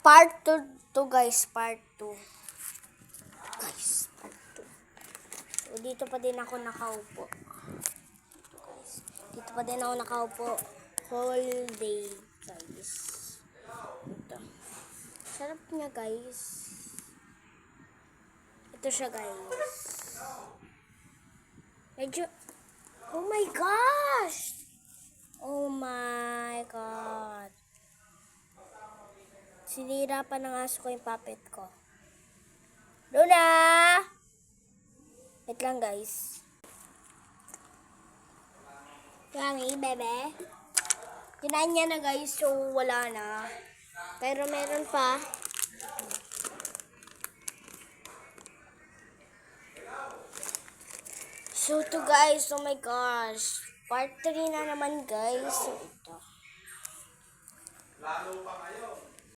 Part 2 to guys, part 2. Guys, part 2. So, dito pa din ako nakaupo. Dito pa din ako nakaupo. Whole day, guys. Ito. Sarap niya, guys. Ito siya, guys. Medyo, oh my gosh! Oh my god. Sinira pa ng aso ko yung puppet ko. Luna! Wait lang, guys. Yummy, bebe. Kinain niya na, guys, so wala na. Pero meron pa. So to guys, oh my gosh. Part 3 na naman, guys. So ito. Lalo pa ngayon.